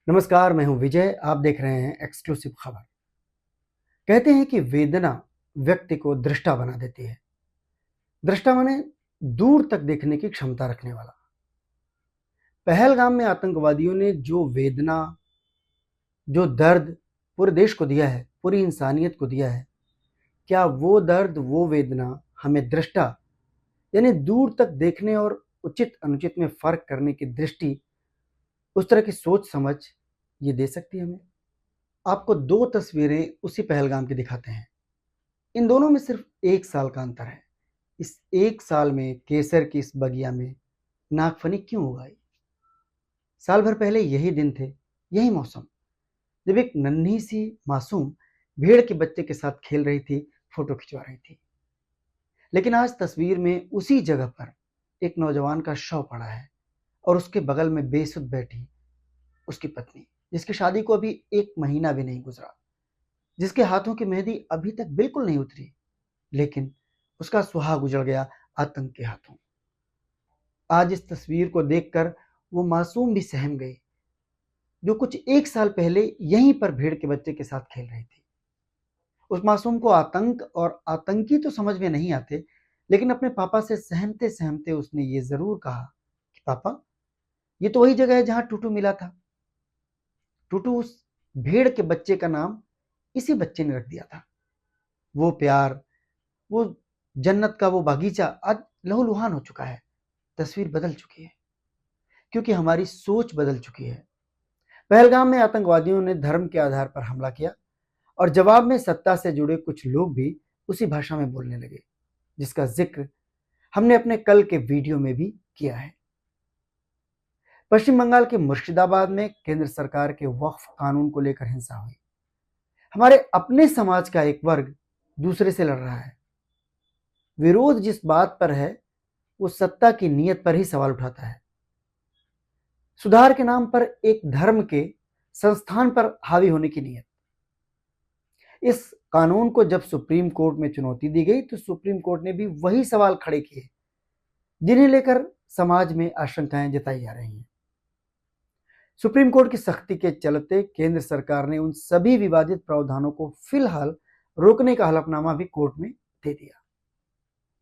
नमस्कार, मैं हूं विजय। आप देख रहे हैं एक्सक्लूसिव खबर। कहते हैं कि वेदना व्यक्ति को दृष्टा बना देती है। दृष्टा माने दूर तक देखने की क्षमता रखने वाला। पहलगाम में आतंकवादियों ने जो वेदना, जो दर्द पूरे देश को दिया है, पूरी इंसानियत को दिया है, क्या वो दर्द, वो वेदना हमें दृष्टा यानी दूर तक देखने और उचित अनुचित में फर्क करने की दृष्टि, उस तरह की सोच समझ ये दे सकती है हमें? आपको दो तस्वीरें उसी पहलगाम की दिखाते हैं। इन दोनों में सिर्फ 1 साल का अंतर है। इस 1 साल में केसर की इस बगिया में नागफनी क्यों उगाई? साल भर पहले यही दिन थे, यही मौसम, जब एक नन्ही सी मासूम भेड़ के बच्चे के साथ खेल रही थी, फोटो खिंचवा रही थी। लेकिन आज तस्वीर में उसी जगह पर एक नौजवान का शव पड़ा है और उसके बगल में बेसुध बैठी उसकी पत्नी, जिसकी शादी को अभी 1 महीना भी नहीं गुजरा, जिसके हाथों की मेहंदी अभी तक बिल्कुल नहीं उतरी, लेकिन उसका सुहाग उजड़ गया आतंक के हाथों। आज इस तस्वीर को देखकर वो मासूम भी सहम गई, जो कुछ 1 साल पहले यहीं पर भेड़ के बच्चे के साथ खेल रही थी। उस मासूम को आतंक और आतंकी तो समझ में नहीं आते, लेकिन अपने पापा से सहमते सहमते उसने ये जरूर कहा कि पापा, ये तो वही जगह है जहां टूटू मिला था। टूटू उस भेड़ के बच्चे का नाम इसी बच्चे ने रख दिया था। वो प्यार, वो जन्नत का वो बागीचा आज लहूलुहान हो चुका है। तस्वीर बदल चुकी है, क्योंकि हमारी सोच बदल चुकी है। पहलगाम में आतंकवादियों ने धर्म के आधार पर हमला किया और जवाब में सत्ता से जुड़े कुछ लोग भी उसी भाषा में बोलने लगे, जिसका जिक्र हमने अपने कल के वीडियो में भी किया है। पश्चिम बंगाल के मुर्शिदाबाद में केंद्र सरकार के वक्फ कानून को लेकर हिंसा हुई। हमारे अपने समाज का एक वर्ग दूसरे से लड़ रहा है। विरोध जिस बात पर है, वो सत्ता की नीयत पर ही सवाल उठाता है। सुधार के नाम पर एक धर्म के संस्थान पर हावी होने की नीयत। इस कानून को जब सुप्रीम कोर्ट में चुनौती दी गई, तो सुप्रीम कोर्ट ने भी वही सवाल खड़े किए जिन्हें लेकर समाज में आशंकाएं जताई जा रही हैं। सुप्रीम कोर्ट की सख्ती के चलते केंद्र सरकार ने उन सभी विवादित प्रावधानों को फिलहाल रोकने का हलफनामा भी कोर्ट में दे दिया।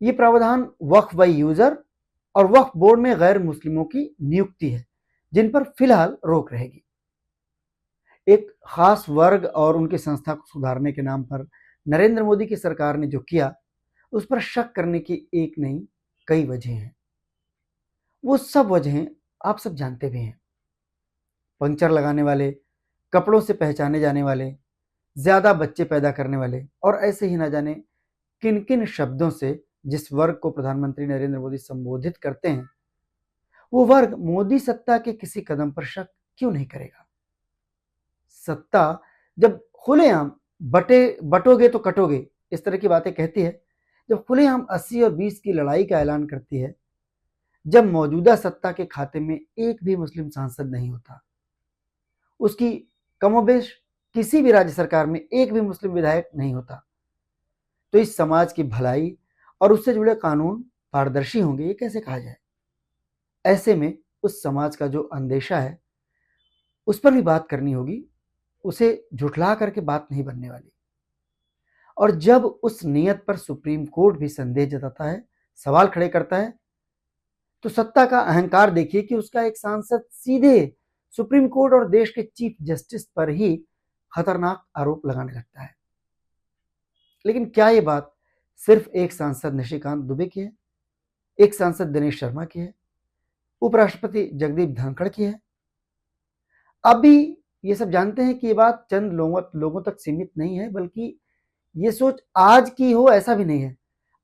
ये प्रावधान वक्फ बाई यूजर और वक्फ बोर्ड में गैर मुस्लिमों की नियुक्ति है, जिन पर फिलहाल रोक रहेगी। एक खास वर्ग और उनकी संस्था को सुधारने के नाम पर नरेंद्र मोदी की सरकार ने जो किया, उस पर शक करने की एक नहीं, कई वजह हैं। वो सब वजहें आप सब जानते भी हैं। पंक्चर लगाने वाले, कपड़ों से पहचाने जाने वाले, ज्यादा बच्चे पैदा करने वाले और ऐसे ही ना जाने किन किन शब्दों से जिस वर्ग को प्रधानमंत्री नरेंद्र मोदी संबोधित करते हैं, वो वर्ग मोदी सत्ता के किसी कदम पर शक क्यों नहीं करेगा? सत्ता जब खुलेआम बटोगे तो कटोगे, इस तरह की बातें कहती है, जब खुलेआम 80 और 20 की लड़ाई का ऐलान करती है, जब मौजूदा सत्ता के खाते में एक भी मुस्लिम सांसद नहीं होता, उसकी कमोबेश किसी भी राज्य सरकार में एक भी मुस्लिम विधायक नहीं होता, तो इस समाज की भलाई और उससे जुड़े कानून पारदर्शी होंगे, ये कैसे कहा जाए? ऐसे में उस समाज का जो अंदेशा है, उस पर भी बात करनी होगी। उसे झुठला करके बात नहीं बनने वाली। और जब उस नियत पर सुप्रीम कोर्ट भी संदेह जताता है, सवाल खड़े करता है, तो सत्ता का अहंकार देखिए कि उसका एक सांसद सीधे सुप्रीम कोर्ट और देश के चीफ जस्टिस पर ही खतरनाक आरोप लगाने लगता है। लेकिन क्या ये बात सिर्फ एक सांसद निशिकांत दुबे की है, एक सांसद दिनेश शर्मा की है, उपराष्ट्रपति जगदीप धनखड़ की है? अब भी ये सब जानते हैं कि ये बात चंद लोगों तक सीमित नहीं है, बल्कि ये सोच आज की हो ऐसा भी नहीं है।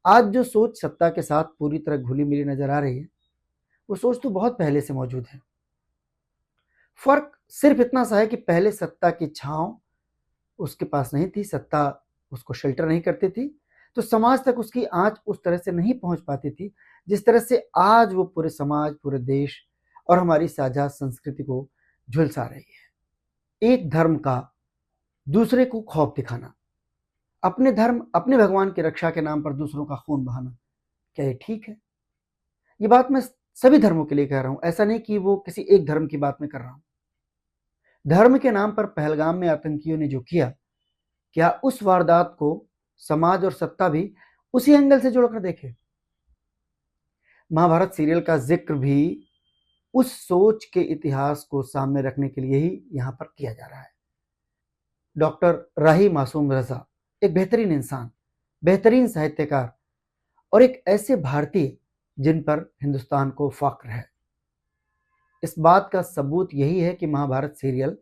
आज जो सोच सत्ता के साथ पूरी तरह घुली मिली नजर आ रही है, वो सोच तो बहुत पहले से मौजूद है। फर्क सिर्फ इतना सा है कि पहले सत्ता की छांव उसके पास नहीं थी, सत्ता उसको शेल्टर नहीं करती थी, तो समाज तक उसकी आंच उस तरह से नहीं पहुंच पाती थी जिस तरह से आज वो पूरे समाज, पूरे देश और हमारी साझा संस्कृति को झुलसा रही है। एक धर्म का दूसरे को खौफ दिखाना, अपने धर्म, अपने भगवान की रक्षा के नाम पर दूसरों का खून बहाना, क्या ये ठीक है? ये बात मैं सभी धर्मों के लिए कह रहा हूं, ऐसा नहीं कि वो किसी एक धर्म की बात में कर रहा हूं। धर्म के नाम पर पहलगाम में आतंकियों ने जो किया, क्या उस वारदात को समाज और सत्ता भी उसी एंगल से जोड़कर देखे? महाभारत सीरियल का जिक्र भी उस सोच के इतिहास को सामने रखने के लिए ही यहां पर किया जा रहा है। डॉक्टर राही मासूम रजा एक बेहतरीन इंसान, बेहतरीन साहित्यकार और एक ऐसे भारतीय जिन पर हिंदुस्तान को फख्र है। इस बात का सबूत यही है कि महाभारत सीरियल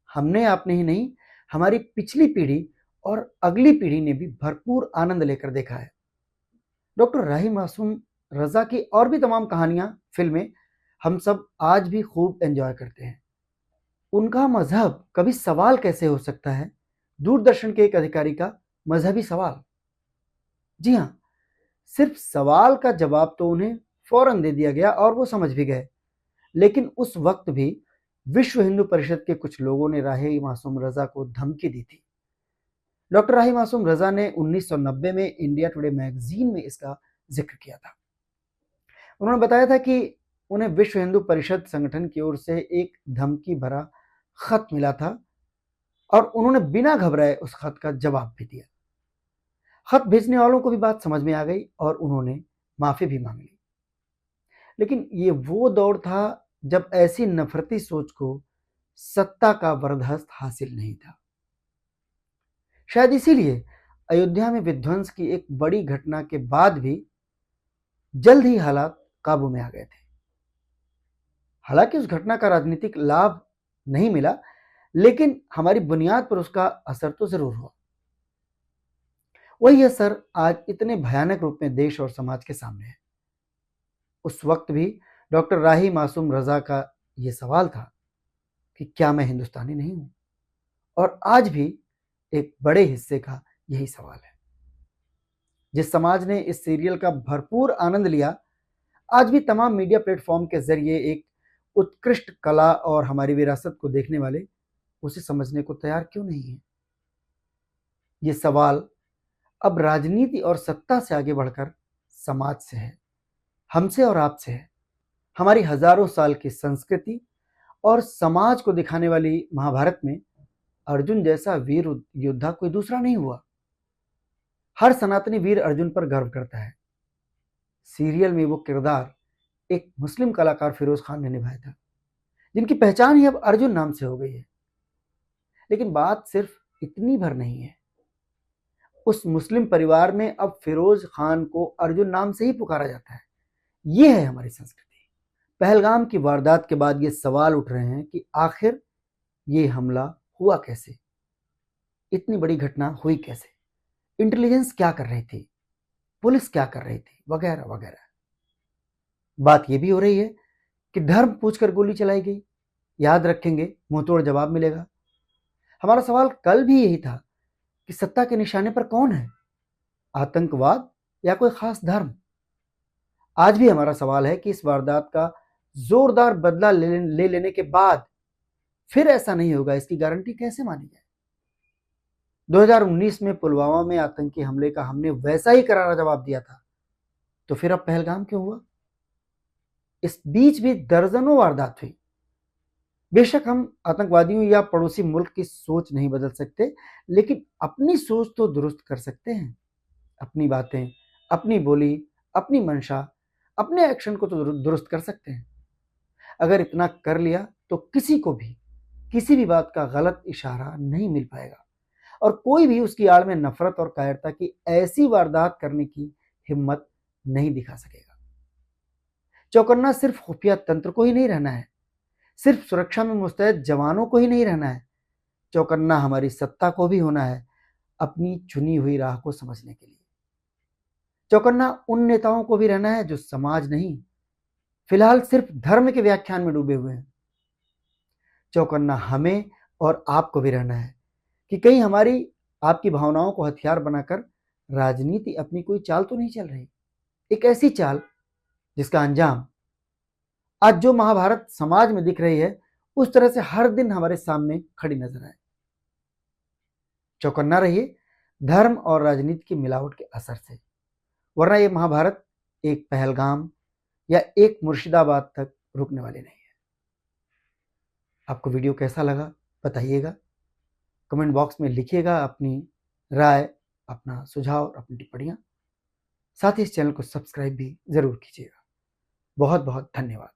हमने आपने ही नहीं, हमारी पिछली पीढ़ी और अगली पीढ़ी ने भी भरपूर आनंद लेकर देखा है। डॉक्टर राही मासूम रजा की और भी तमाम कहानियां, फिल्में हम सब आज भी खूब एंजॉय करते हैं। उनका मजहब कभी सवाल कैसे हो सकता है? दूरदर्शन के एक अधिकारी का मजहबी सवाल। जी हाँ, सिर्फ सवाल का जवाब तो उन्हें फौरन दे दिया गया और वो समझ भी गए। लेकिन उस वक्त भी विश्व हिंदू परिषद के कुछ लोगों ने राही मासूम रजा को धमकी दी थी। डॉक्टर राही मासूम रजा ने 1990 में इंडिया टुडे मैगजीन में इसका जिक्र किया था। उन्होंने बताया था कि उन्हें विश्व हिंदू परिषद संगठन की ओर से एक धमकी भरा खत मिला था और उन्होंने बिना घबराए उस खत का जवाब भी दिया। खत भेजने वालों को भी बात समझ में आ गई और उन्होंने माफी भी मांग ली। लेकिन ये वो दौर था जब ऐसी नफरती सोच को सत्ता का वरदहस्त हासिल नहीं था। शायद इसीलिए अयोध्या में विध्वंस की एक बड़ी घटना के बाद भी जल्द ही हालात काबू में आ गए थे। हालांकि उस घटना का राजनीतिक लाभ नहीं मिला, लेकिन हमारी बुनियाद पर उसका असर तो जरूर हुआ। वही असर आज इतने भयानक रूप में देश और समाज के सामने है। उस वक्त भी डॉक्टर राही मासूम रजा का यह सवाल था कि क्या मैं हिंदुस्तानी नहीं हूं? और आज भी एक बड़े हिस्से का यही सवाल है। जिस समाज ने इस सीरियल का भरपूर आनंद लिया, आज भी तमाम मीडिया प्लेटफॉर्म के जरिए एक उत्कृष्ट कला और हमारी विरासत को देखने वाले उसे समझने को तैयार क्यों नहीं है? ये सवाल अब राजनीति और सत्ता से आगे बढ़कर समाज से है, हमसे और आपसे है। हमारी हजारों साल की संस्कृति और समाज को दिखाने वाली महाभारत में अर्जुन जैसा वीर योद्धा कोई दूसरा नहीं हुआ। हर सनातनी वीर अर्जुन पर गर्व करता है। सीरियल में वो किरदार एक मुस्लिम कलाकार फिरोज खान ने निभाया था, जिनकी पहचान ही अब अर्जुन नाम से हो गई है। लेकिन बात सिर्फ इतनी भर नहीं है। उस मुस्लिम परिवार में अब फिरोज खान को अर्जुन नाम से ही पुकारा जाता है। ये है हमारी संस्कृति। पहलगाम की वारदात के बाद ये सवाल उठ रहे हैं कि आखिर ये हमला हुआ कैसे? इतनी बड़ी घटना हुई कैसे? इंटेलिजेंस क्या कर रही थी? पुलिस क्या कर रही थी? वगैरह वगैरह। बात यह भी हो रही है कि धर्म पूछकर गोली चलाई गई। याद रखेंगे, मुंहतोड़ जवाब मिलेगा। हमारा सवाल कल भी यही था कि सत्ता के निशाने पर कौन है, आतंकवाद या कोई खास धर्म? आज भी हमारा सवाल है कि इस वारदात का जोरदार बदला ले लेने के बाद फिर ऐसा नहीं होगा, इसकी गारंटी कैसे मानी जाए? 2019 में पुलवामा में आतंकी हमले का हमने वैसा ही करारा जवाब दिया था, तो फिर अब पहलगाम क्यों हुआ? इस बीच भी दर्जनों वारदात हुई। बेशक हम आतंकवादियों या पड़ोसी मुल्क की सोच नहीं बदल सकते, लेकिन अपनी सोच तो दुरुस्त कर सकते हैं। अपनी बातें, अपनी बोली, अपनी मंशा, अपने एक्शन को तो दुरुस्त कर सकते हैं। अगर इतना कर लिया तो किसी को भी किसी भी बात का गलत इशारा नहीं मिल पाएगा और कोई भी उसकी आड़ में नफरत और कायरता की ऐसी वारदात करने की हिम्मत नहीं दिखा सकेगा। चौकन्ना सिर्फ खुफिया तंत्र को ही नहीं रहना है, सिर्फ सुरक्षा में मुस्तैद जवानों को ही नहीं रहना है। चौकन्ना हमारी सत्ता को भी होना है, अपनी चुनी हुई राह को समझने के लिए। चौकन्ना उन नेताओं को भी रहना है जो समाज नहीं, फिलहाल सिर्फ धर्म के व्याख्यान में डूबे हुए हैं। चौकन्ना हमें और आपको भी रहना है कि कहीं हमारी आपकी भावनाओं को हथियार बनाकर राजनीति अपनी कोई चाल तो नहीं चल रही, एक ऐसी चाल जिसका अंजाम आज जो महाभारत समाज में दिख रही है उस तरह से हर दिन हमारे सामने खड़ी नजर आए। चौकन्ना रहिए धर्म और राजनीति की मिलावट के असर से, वरना यह महाभारत एक पहलगाम या एक मुर्शिदाबाद तक रुकने वाली नहीं है। आपको वीडियो कैसा लगा बताइएगा, कमेंट बॉक्स में लिखिएगा अपनी राय, अपना सुझाव और अपनी टिप्पणियाँ। साथ ही इस चैनल को सब्सक्राइब भी ज़रूर कीजिएगा। बहुत बहुत धन्यवाद।